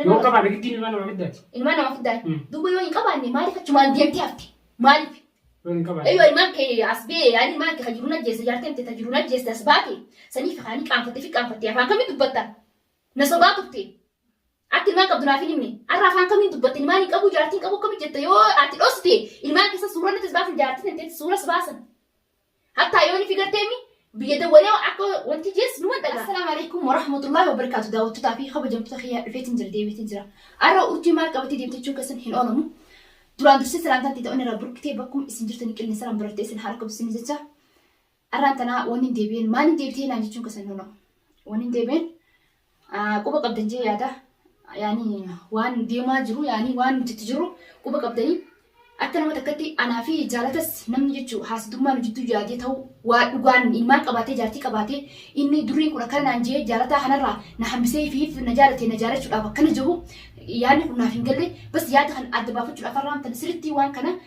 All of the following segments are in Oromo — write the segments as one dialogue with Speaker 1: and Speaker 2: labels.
Speaker 1: Yoo qabaanne giddiin ilmaan nama fiddaati.
Speaker 2: Ilmaan nama fiddaati. Duuba yoo hin qabaanne maaliif achumaan deemtee hafte? Maaliif?
Speaker 1: Yoo hin qabaanne.
Speaker 2: Eeyyoo ilmaan kee as bee yaani ilmaan kee hajiruun ajjeessa jaarteen tee hajiruun ajjeessa as baate saniif haani qaanfattee afaan kamiin dubbatta? Na sobaa turte. Akka ilmaan qabdu naaf hin himne. Har'a afaan kamiin dubbatte ilmaan hin qabu jaartiin qabu kamiin jette yoo ati dhoosite ilmaan keessa suuraa nuti baasan jaartiin tee suuraa baasan. Hatta yoo ni figarteemi biyya dawwalaa akka wanti jees nu wanta. Assalaamu alaykum wa rahmatullahi wa barakaatu daawwattoota fi kabajamtoota khiyyaa dhufeetiin jira deebiitiin jira. Har'a urjii maal qabatee deemtechuu keessan hin oolamu. Duraan dursee salaantaan ta'e inni irraa burqitee bakkuma isin jirtanii qilleensa irraan barattee isin haala qabsiisin jecha. Har'aan tanaa waan hin deebi'een maal hin deebitee naan jechuun keessan hin oolamu. Waan hin deebi'een quba qabdan jee yaada. Yaani waan deemaa jiru yaani waan nuti jiru quba qabdanii akka nama takkatti anaa fi jaalatas namni jechuun haasdummaan hojjetu yaadee ta'u waa dhugaan ilmaan qabaatee jaartii qabaatee inni duriin kun akka naan jee jaalataa kanarraa na hambisee fi na jaalatee na jaalachuudhaaf akkana jiru yaadni kun naaf hin galle bas yaada kan adda baafachuudhaaf har'aan tan sirriitti waan kana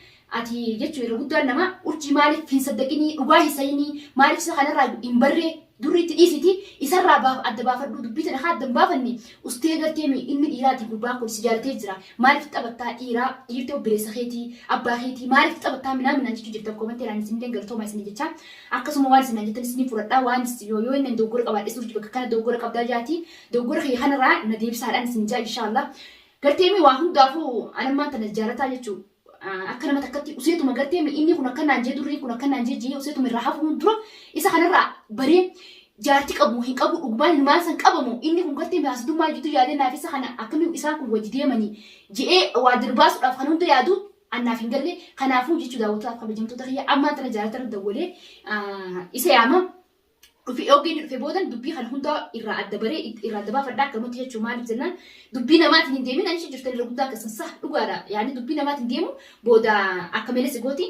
Speaker 2: ati jechuun yeroo guddaan nama urjii maaliif hin saddaqinii dhugaa hisayinii maaliif isa kanarraa hin barree duriitti dhiisiti isarraa baaf adda baafadhu dubbii tana haa adda baafanni ustee gartee inni dhiiraati gubbaan kun si jaalatee jira maaliif taphattaa dhiirtee obboleessa keetii abbaa keetii maaliif taphattaa minaan jechuu jirtan koomanteeraan isin galatooma isin jecha akkasuma waan isin jettan isin fudhadhaa waan yoo inni doggora qabaadhe urjii bakka kana doggora qabdaa jaati doggora kee kanarraa na deebisaadhaan isin jaa inshaallah gartee waa hundaafuu anammaan tana jaalataa jechuu akka nama takkatti useetuma gartee inni kun akka naan jee durri kun akka naan jee useetuma irraa hafuun dura isa kanarraa baree jaartii qabu hin qabu dhugumaan ilmaan san qabamu inni kun gartee haasdummaa jitu yaadee naaf isa kana akkamiin isaan kun wajji deemanii je'ee waa dirbaasuudhaaf kan hunda yaadu annaaf hin galle kanaafuu jechuu daawwataaf kabajamtoota kiyya ammaan tana jaalata irra dawwalee isa yaama dhufi ogeeyni dhufe boodan dubbii kana hunda irraa adda baree irraa adda baafadhaa akkanumatti jechuu maaliif jennaan dubbii namaatiin hin deemin anis jirtan irra guddaa akkasaan sa'a dhugaadha yaani dubbii namaatiin deemu booda akka malee si gooti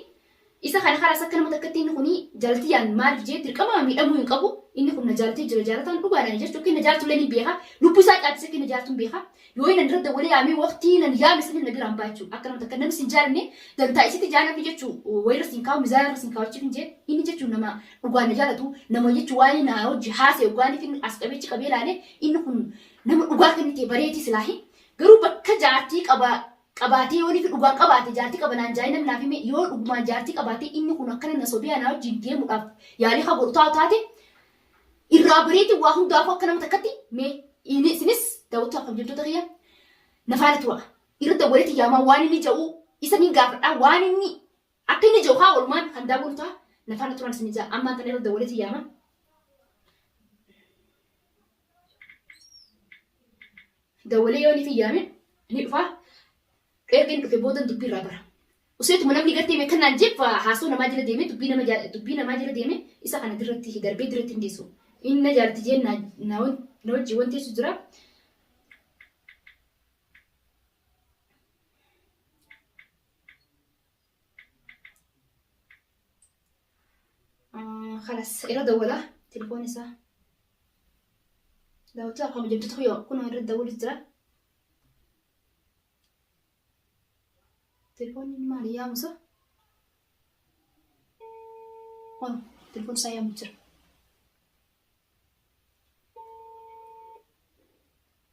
Speaker 2: isa kana karaas akka nama takkatti inni kuni jaalatiyyaan maaliif jee dirqama miidhamuu hin qabu inni kun na jaalatee jira jaalataan dhugaadhaan jechuu akka na jaalatu illee ni beeka lubbuu isaa caalchisee akka na jaalatuun beeka yoo inni irra dawwalee yaamee waqtii nan yaame sanii na biraan baachuu akka nama takka namni sin jaalanne dantaa isitti jaalanne jechuu wayirra sin kaa'u mizaana irra sin kaa'achuuf hin jee inni jechuu nama dhugaan na jaalatu nama jechuu waan na hojii haasee dhugaaniif inni as qabeechi qabee ilaalee inni kun nama dhugaa kennitee bareetii silaahi garuu bakka jaartii qabaatee yoo nifi dhugaan qabaate jaartii qabanaan jaayee namni naaf hime yoo dhugumaan jaartii qabaate inni kun akkana na sobee anaa wajjin deemuudhaaf yaalii haa godhu taate irraa bareetii waa hundaafuu akka nama takkatti mee isinis daawwattuu akka hojjettoota kiyya na faana tura irra dawwaleetti yaamaa waan inni jedhu isa ni gaafadhaa waan inni akka inni jedhu haa walumaan kan daawwatu ta'a na faana turan isin ijaa ammaan tana irra dawwaleetti yaamaa. Dawwalee yoo nifi yaame ni dhufaa. Ergin dhufe booda dubbii irraa bara. Useetuma namni gartee mee kanaan jefa haasoo namaa jala deeme dubbii namaa jala deeme isa kana dirratti darbee dirratti hin deessu. Inni na jaalati jee na wajji wanti jechu jira. Khalas irra dawwala telefoon isaa. Daawwataa akka hojjettoota kiyya kun irra dawwalis jira. Telepon ini mali ya musa. Oh, telepon saya muncul.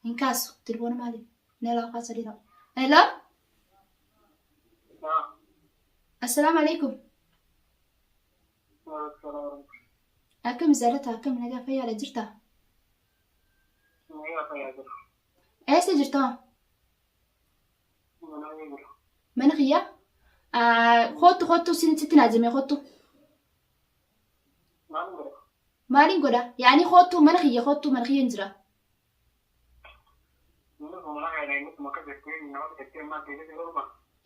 Speaker 2: In caso, telepon mali. Nela casa di no. Hello? Assalamualaikum. Akam zalata akam naga faya la jirta. Eessa jirta? من خيا خطو ستين عزمي خطو مالين قدا يعني خطو من خيا نزرا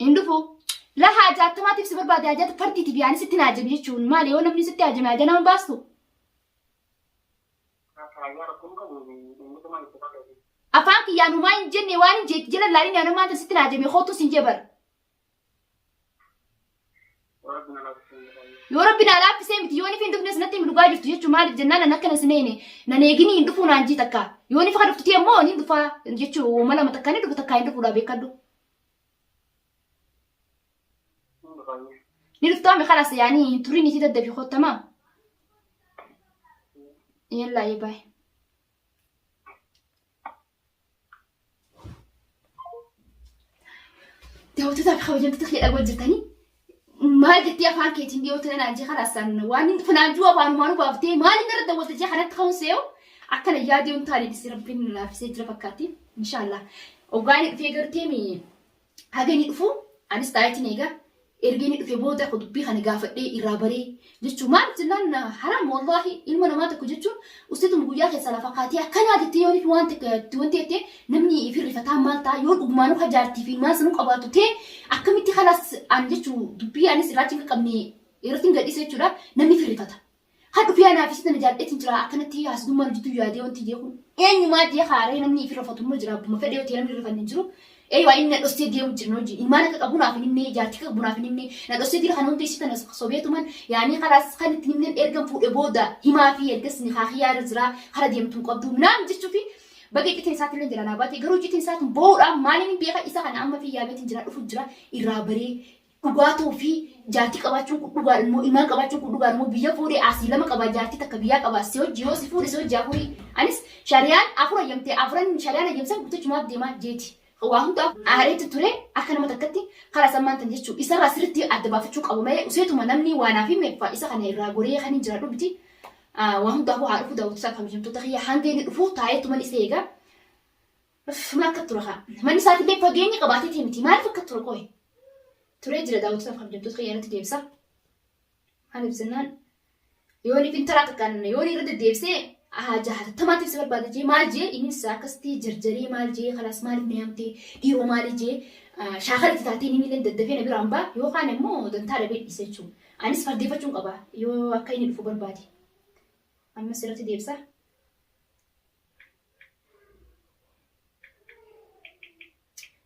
Speaker 2: اندفو لا حاجات ما تفسي بعد حاجات فردي تبي يعني ستين عزمي يشون مالي وانا بني ستين عزمي عجنا من باستو أفانك يا نمان جني وان جيت جل لارين يا نمان ستين عزمي خطو سنجبر يا ربنا لا تسمع يوني فين دفنس نتي من لقاجف تجيش مال الجنة نكنا سنيني ننيجني ندفون عن جيتك يوني فخر فتيه مو ندفع جيتشو وملا متكاني دفع تكاين دفع لا بيكادو ندفع خلاص يعني تريني تيدا دبي خود تمام يلا يا باي daawwattoota kabajamtoota keenya dhagoo jirtanii maal jettee afaan keetiin dhiyootan naan jee karaasaan waan finaanjuu afaanumaan baaftee maaliin irra daawwatta jee kanatti ka'uun see'u akkana yaadee hin taane dhisi rabbiin laafisee jira fakkaatti inshaallah ogaanii dhufee gartee mi haganii dhufu anis taayitiin eegaa erganii dhufee booda dubbii kana gaafadhee irraa baree jechuun maal jennaan haram wallahi ilma namaa tokko jechuun usitum guyyaa keessa lafa kaatee akkanaa jettee yoo nifi waan ta'e namni ifirrifataa maal ta'a yoo dhugumaan ufa jaartii fi ilmaan sanuu qabaatu ta'e akkamitti kalaas aan jechuun dubbii anis irraa hin qabne irratti hin gadhiise jechuudha namni firrifata. Haa dhufee anaaf isii tana jaalladheetiin jira akkanatti haasummaan hojjetu yaadee wanti jechuun eenyumaa jee haaree namni ifirrifatu immoo jira abbuma fedhee yoo ta'e namni irrifanne hin jiru. Eewa inni na dhostee deemu jiru hojii ilmaan akka qabu naaf inni jaartii akka qabu naaf inni na dhostee dira kan hundi isii tana sobeetuman yaani kalaas kan itti himneen ergan fuudhee booda himaa fi ergasni haahiyaa irra jira hara deemtuun qabdu naam jechuufi bakka qitiin isaatti illee jira naa baatee garuu qitiin isaatti bo'uudhaan maaliin beeka isa kana amma fi yaabeetiin jira dhufu jira irraa baree dhugaatuu fi jaartii qabaachuun kun dhugaan immoo ilmaan qabaachuun kun dhugaan immoo biyya fuudhee asii lama qabaa jaartii takka biyyaa qabaa si hojii yoo si fuudhee si hojii afurii anis shari'aan afur ayyamtee afuran shari'aan ayyamsan guutuchumaaf deemaa jeeti. Waa hundaa aareetti ture akka nama takkatti karaa sammaan tan jechuun isarraa sirriitti adda baafachuu qabu malee useetuma namni waanaa fi meeffaa isa kana irraa goree kan hin jira dhugti waa hundaa haa dhufu daawwatu kabajamtoota kiyya hanga inni dhufu taa'eetuman isa eegaa maal akka ture haa manni isaatiillee fageenya qabaatee miti maaliif akka ture qo'e turee jira daawwatu kabajamtoota kiyya irratti deebisa maaliif jennaan yoo ni fintaraa takkaan yoo ni irra deddeebisee jahat tamaatiif si barbaada jee maal jee innis akkasitti jarjaree maal jee kalaas maaliif na yaamtee dhiiroo maali jee shaakalatti taatee inni illee daddafee na biraan baa yookaan immoo dantaa dhabee dhiisa jechuudha. Anis fardeeffachuun qaba yoo akka inni dhufu barbaade. Ammas irratti deebisa.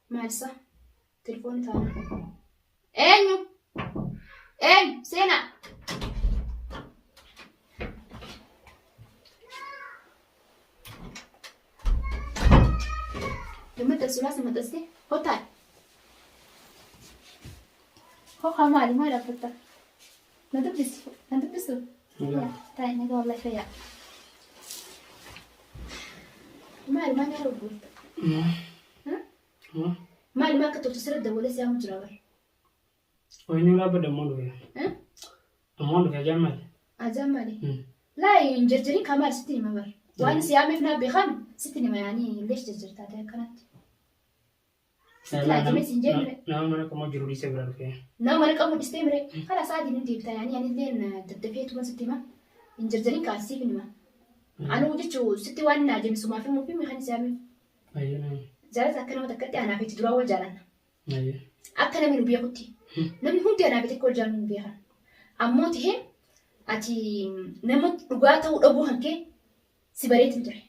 Speaker 2: Maalisa telefoonni taa'an. Eenyu seenaa. Mata sulas mata sih hotel. Kok kamali mana dapat? Nanti bis. Ya, tanya ke Allah saya. Mana rubut? Mana ketuk serat dah boleh siapa jerawan?
Speaker 1: Oh ini lah pada mau ya? Mau ya Jamal?
Speaker 2: Jamal. Lah yang jadi kamar situ ni mabar. وأنا سيامي في نبي خم ستني ما يعني ليش تجرت هذا كانت لا جميل سنجمر
Speaker 1: نعم أنا كم جروري سبرا فيه
Speaker 2: نعم أنا كم استمر خلاص عادي ندي بتاع يعني لين تدفيت وما ستي ما إنجرتني كاسي في ما أنا وجدت شو ستي وانا جم سما في مو في مخني سيامي
Speaker 1: أيوة
Speaker 2: جالس أكلم تكتي أنا في تدروا وجالنا
Speaker 1: أيوة
Speaker 2: أكلم من بياكتي نمي هم تي أنا بتكل جال من بيها أموت هم أتي نمت رجعت وأبوه هنكي سبريت الجرح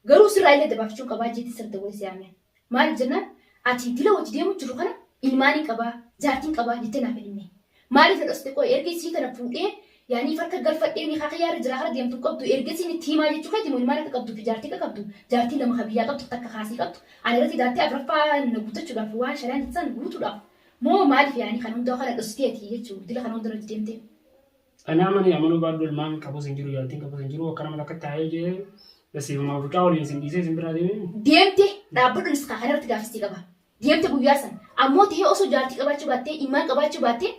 Speaker 2: قالوا سر عيلة دبافتشون كبا جيتي سر دولي سيامين مال الجنة أتي دلا وجديمو جروخنا إلماني كبا جارتين كبا جتنا في المي مالي في الأصدقاء إرجع سيتا نفوق إيه يعني فرق قرفة إيه نخاخي رجل آخر ديم تقبضو إرجع سين تيما جتشو خدي مو إلماني تقبضو في جارتي كقبضو جارتي لما خبيا قبضو تك خاسي قبضو أنا رتي دارتي أبرفا نقطة شو قفوان شلان تسان قوتو لا مو مالي في يعني خنون داخل الأصدقاء تيجي دلا خنون درج ديمتي
Speaker 1: أنا أماني أمانو بعد المام كابو سنجرو يالتين كابو سنجرو وكنا ملاك تايج بس يوم ما بقى أولين سنجيسة سنبرا
Speaker 2: ديمتي رابط نسخة خير تجافستي كبا ديمتي بياسن أموت هي أصو جارتي كبا شباتي إيمان كبا شباتي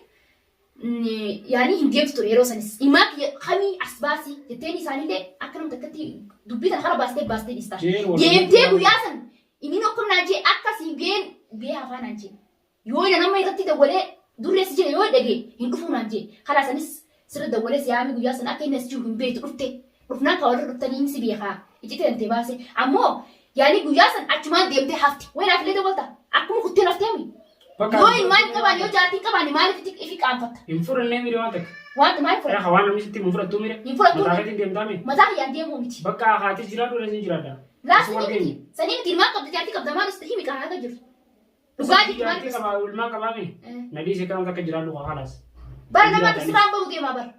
Speaker 2: يعني هنديم ستوري روسانس إيمان خمي أسباسي جتني ساني ده أكلم تكتي دبيت الخرا باستي ديستا ديمتي بياسن إني نقول ناجي أكاسي بيه هفا ناجي يوين أنا ما يرتي دولة دوري سجل يوين دقي هندفو ناجي خلاص أنس سر دولة سيامي بياسن أكيد نسجون بيت رفتي رفنا كوالر رفتني إنسي بيها إجتي أنت باسي أمو يعني بياسن أجمع ديمتي حفتي وين أفلي دولتا أكمل خدتي رفتيمي يوين ما كمان يو جاتي كمان ما لفتك إفك أنفت
Speaker 1: ينفر النمير وانتك
Speaker 2: وانت ما ينفر
Speaker 1: يا خوان مشتي منفر تومير
Speaker 2: ينفر تومير
Speaker 1: متاخدين ديم دامي
Speaker 2: متاخي يعني ديم ومتي
Speaker 1: بقى خاتي جراد ولا سنجرادا
Speaker 2: لا سنيمتي ما قبل جاتي قبل ما نستحي مكان هذا جر
Speaker 1: لقاعد جاتي كمان ما كمامي ندي سكان ذاك جراد لو خلاص
Speaker 2: برنا ما تسمع بقول ما بر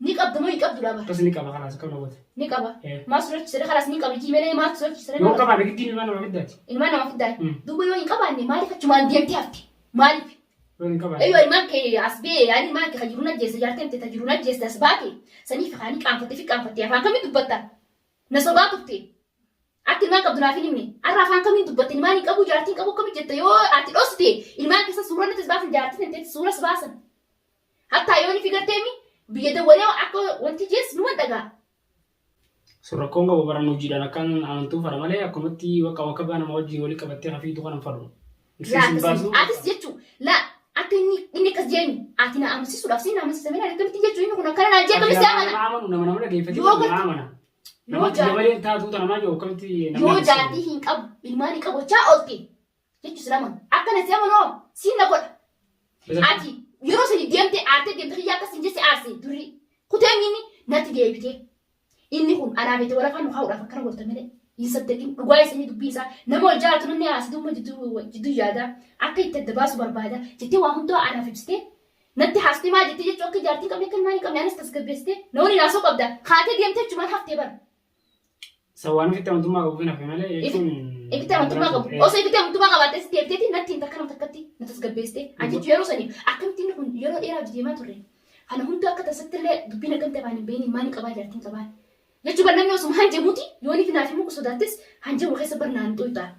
Speaker 2: نيقب دمو يقب دولا بر
Speaker 1: بس نيقب خلاص كم نوت
Speaker 2: نيقب ما سرت سر خلاص نيقب يجي ملي ما سرت سر
Speaker 1: لو كمان بيجي ما ما بدات
Speaker 2: ما في داي دوبو يوين كباني ما لك كمان ديم تيفتي ما لك ايوه ما كي عصبي يعني ما كي خجرونا جيس جارتين تتجرونا جيس تسباكي سني في خاني كان فتي يا فان كم تبطل نسباتك Akka ilmaan qabdu naaf hin himne. Har'a afaan kamiin dubbatte ilmaan hin qabu jaartiin qabu kamiin jette yoo ati dhoosite ilmaan keessa suuraa nuti baasan jaartiin hin suura baasan. Hatta yoo ni figarteemi biyya dawwalee akka wanti jees numa dhagaa.
Speaker 1: Suurakkoon qabu baran hojiidhaan akkaan amantuu fara malee akkumatti wakka baana nama wajjin walii qabattee hafiitu kanan faru.
Speaker 2: Atis jechuun laa akka inni akkas jeemi ati na amansiisuudhaaf si na amansiisamee na akkamitti jechuun inni kun akkana naan jee akkamitti amana.
Speaker 1: Nama dhageeffate nama amana. Namatti dabalee taatu tanamaa jiru akkamitti
Speaker 2: yoo jaatii hin qabu ilmaan hin qabu chaa oolte jechuun silama akkana si amanoo siin na godha. Ati yeroo sadi deemtee aartee deemtee xiyyaa akkas hin jesse aarsee durii kutee inni natti deebitee inni kun anaa beete warra afaan haa'uudhaaf akkana godhata malee hin saddeqin dhugaa isanii dubbii isaa nama wal jaalatu namni haasitumma jidduu yaada akka itti adda baasu barbaada jettee waa hundaa anaaf ibsitee natti haastee maa jettee jechuu akka jaartiin qabne akka ilmaan hin qabne anas tasgabbeessitee namoonni naasoo qabda kaatee deemtee jechuun haftee bara.
Speaker 1: Sawaan ofitti amantummaa qabu kan hafe malee jechuun.
Speaker 2: Ofitti amantummaa qabu. Osoo ofitti amantummaa qabaattee si deemteeti natti hin takka nama takkatti na tasgabbeessitee. Ajechu yeroo sanii akkamitti inni kun yeroo dheeraa deemaa turre. Kana hundi akka tasatti illee dubbiin akkamti afaan hin beekne maani qabaa jaartiin qabaan. Jechuun namni osuma hanjamuuti yoo ni finaafi muku sodaattes hanjamu keessa barnaan xooytaa.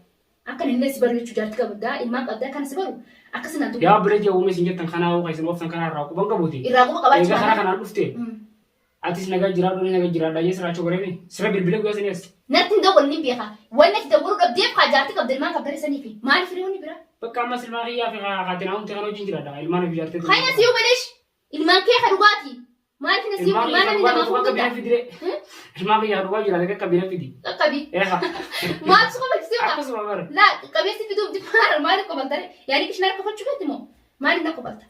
Speaker 2: Akka inni si baru jechuu jaartii qabdaa ilmaan qabdaa kana si baru akkasii naan
Speaker 1: yaa bire jee uume sin jettan kanaa hoo kaisin ooftan kanaa irraa quban qabuuti.
Speaker 2: Irraa quba qabaachuu.
Speaker 1: Egaa kanaa kanaan dhufte. Atis nagaa jiraadhu nagaa jiraadha jee siraachuu goreemi sira bilbilee guyyaa sanii as.
Speaker 2: Natti hin dawwal ni beeka wanni itti dawwalu dhabdeef haa jaartii qabda ilmaan qabda sanii fi maaliif hiriyoonni bira.
Speaker 1: Bakka ammas ilmaan kiyyaa fi haatiin haamte kan hojiin jiraadha ilmaan fi jaartee.
Speaker 2: Hayna siyuu maleesh ilmaan kee ka dhugaati. Maaliif na siyuu ilmaan namni namaaf
Speaker 1: hojjeta. Ilmaan kiyyaa dhugaa jiraate akka bira fidi.
Speaker 2: Qaqqabi. Maal suqa beeksisuu qaba. Akkasuma bara. Laa qabeessi fiduuf dibaara maaliif qobaltare yaani kishina akka fachuu feeti moo maaliif na qobalta.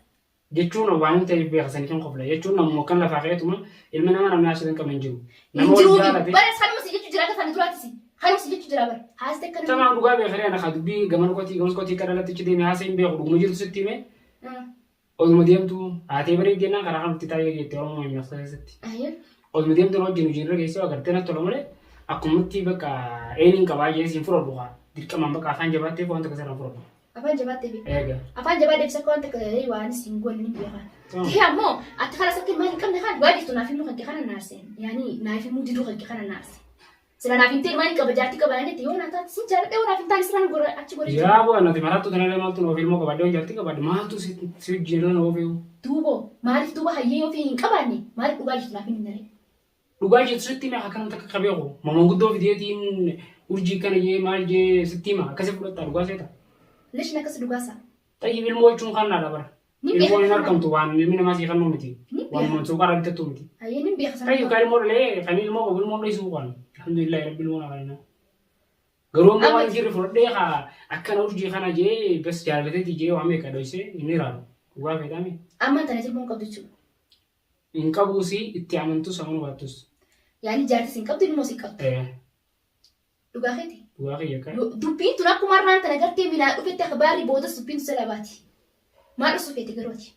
Speaker 1: Jechuun waan ta'eef beeksisanii kan qofla jechuun namuma kan lafaa ka'eetuma ilmi nama namni haasatan qaban hin jiru.
Speaker 2: Nama wal jaalate. Bara sanuma si jechuu jiraata sana duraatis. Kanuma si jechuu jira bara. Haasite kana.
Speaker 1: Tamaa dhugaa beekaree ana haa dubbii gaman qotii kadhalatti ichi deemee haasa hin beeku dhuguma jirtu sitti hime. Oduma deemtu haatee bareeddeenaa karaa kanatti taa'ee jettee oromoo hin beeksisa keessatti. Oduma deemtu wajjin hojii irra geessee agartee natti tola malee akkumatti bakka eenyuun qabaa jee siin fudhadhu haa dirqamaan bakka afaan jabaatteef wanta kasarraa fudhadhu.
Speaker 2: Afaan jabaatteef. Afaan jabaatteef isa wanta waan siin goon ni beekan. Tihee ammoo ati karaa sakki maal hin qabne kan baadiyyaa naaf himuu kan kana naarseen yaani naaf himuu diduu kan kana naarse. Sila naaf hin ta'e maal qaba jaartii qaba natti yoo naaf taate siin jaaladhe yoo naaf hin taane siraan gora achi godhe.
Speaker 1: Yaa boo nati maraattu tanaa maaltu noo filmoo qabadde yoo jaartii qabadde maaltu si jira noo fe'u.
Speaker 2: Duubo maaliif duuba hayyee yoo fi hin qabaanne maaliif dhugaa jirtu naaf hin naree.
Speaker 1: Dhugaa jirtu sitti hima akkanum takka qabeeku mamanguddoo fideetiin urjii kana jee maal jee sitti hima akkasii fudhatta dhugaa seeta.
Speaker 2: Lesh nakas dhugaasa.
Speaker 1: Tayyib ilmoo jechuun kan naadha bara. Ilmoo hin argamtu waan ilmi namaa si kannuu miti. Waan mansuuqa irraa bitattu miti.
Speaker 2: Hayyee ni beeksisa.
Speaker 1: Tayyib kan ilmoo dhalee kan ilmoo qabu ilmoo dheessu kan. Alhamdulillah rabbi ilmoo naa kanina. Garuu ammoo waan jirri fudhadhee haa akkana urjii kana jee bas jaalateeti jee waan meeqa dhoysee inni raaru. Dhugaa feetaami.
Speaker 2: Amma tana jirmoo qabdu jechuudha.
Speaker 1: Hin qabuusi itti amantus amanu baattus.
Speaker 2: Yaani jaartis hin qabdu ilmoo si qabdu. Dhugaa feeti.
Speaker 1: Dhugaa kiyya kan.
Speaker 2: Dubbiin tun akkuma har'aan tana gartee minaa dhufetti akhbaarri booda dubbiin tun salabaati. Maal dhusu feeti garooti.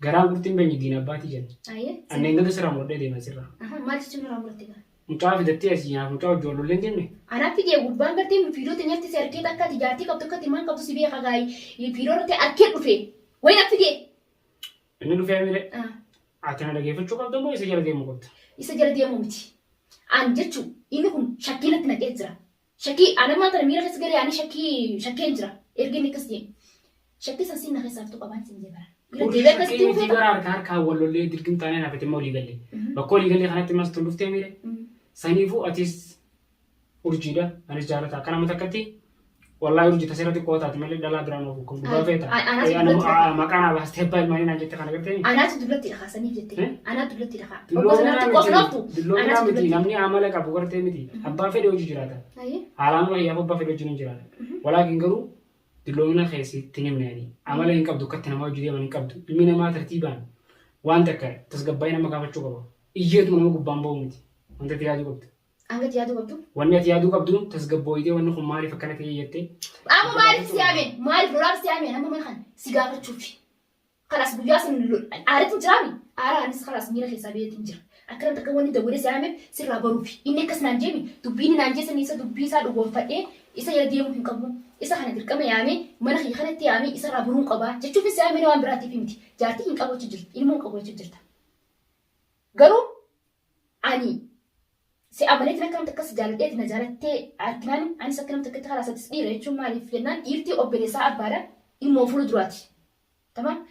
Speaker 1: Garaan gurtiin beenyi diin abbaatii jenna.
Speaker 2: Ayyee.
Speaker 1: Anneen gadi sirraa mudhee deema sirraa.
Speaker 2: Maal jechuun irraa mudhatte gaa?
Speaker 1: Mucaa fidattee asii nyaaf mucaa ijoollee hin jenne.
Speaker 2: Anaaf fidee gubbaan gartee fiidota nyaatti si harkee takka ati jaartii qabdu akka ilmaan qabdu si beeka gaayii fiidoo irratti harkee dhufe wayi na fidee.
Speaker 1: Inni dhufee amire. Ati na dhageeffachuu qabda moo isa jala deemu qabda?
Speaker 2: Isa jala deemu miti. Aan jechuun inni kun shakkii natti naqee jira. Shakkii anammaa tana miira keessa galee ani shakkeen jira. Erga inni akkas deemu. Shakkii san siin na keessaaf tuqa waan siin jebara.
Speaker 1: Deebee akkasitti dhufee. Gara harkaa wallollee dirqim taanee naaf itti olii galee. Bakka olii galee kanatti mas tun dhuftee miire. Saniifuu atis urjiidha. Anis jaalata. Akka nama takkatti wallaahi urjii tasirratti qootaati malee dhalaa biraan oofu kun dhugaa feeta. Maqaan abaa steeppaa ilmaanii naan jette kana gartee.
Speaker 2: Anaatu dullatti dhagaa saniif jettee. Anaatu dullatti dhagaa.
Speaker 1: Dulloomina miti namni amala qabu gartee miti. Abbaa fedhe hojii jiraata. Haalaan wayyaaf abbaa fedhe hojiin hin jiraata. Walaakin garuu dulloomina keessatti himne yaani amala hin qabdu akkatti nama hojii deeman hin qabdu. Ilmi namaa tartiibaan waan takka tasgabbaa'ee nama gaafachuu qaba. Iyyeetu nama gubbaan ba'u miti. Wanta itti yaaduu qabdu.
Speaker 2: Angati yaaduu qabdu.
Speaker 1: Wanni ati yaaduu qabdu tasgabbooyitee wanni kun maaliif akkana ta'e jettee.
Speaker 2: Amma maaliif si yaameen? Maaliif lolaaf si yaameen? Amma mana kana si gaafachuufi. Kanas guyyaa sin aaritti hin jiraami. Aaraanis kanas miira keessaa beetii hin jira. Akkana takka wanni dawwadee si yaameef sirraa baruufi. Inni akkas naan jeemi dubbiin naan jeessan isa dubbii isaa dhugoonfadhee isa jala deemuu hin qabu. Isa kana dirqama yaamee mana kiyya kanatti yaamee isa irraa baruun qabaa. Jechuufis yaamee waan biraatiif miti. Jaartii hin qabu jechuudha. Ilmoo hin qabu jechuudha. Garuu ani سأمانيت نكرم تكس جالدت نجارتي أكنان أنا سكنم تكت خلاص تسبير شو مالي فينان إيرتي أوبريسا أبارا المفروض دلوقتي تمام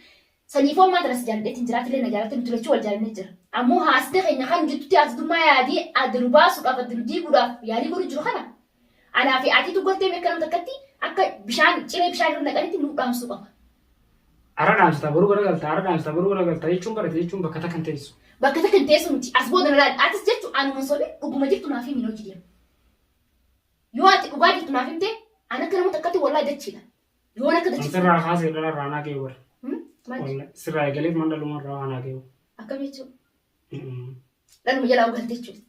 Speaker 2: سنيفو ما درس جالدت نجارتي اللي نجارتي نتلوشوا الجال نجر أمو هاستخ إن خان جتوتي أصدق ما يادي أدرباس وقفت دي بودا يعني بورو جروحنا أنا في عتي تقول تيم كلام تكتي أك بشان تيجي بشان نقالتي نقام سوقا
Speaker 1: أردنا نستبرو برجلت أردنا نستبرو برجلت يجون برد يجون بكتة كنتيسو
Speaker 2: بكتة كنتيسو متي أسبوع دنا أتس جت أنا منصبي وبمجيك تنافي منو جديا يوات وبعدي تنافي متى أنا كلام تكتي والله دتشيلا يوانا كده
Speaker 1: سر خاص يدنا رانا كيور
Speaker 2: ما
Speaker 1: والله سر قليل من دلوا مرة رانا كيور
Speaker 2: أكمل شو لأنه مجال أوغل تيجي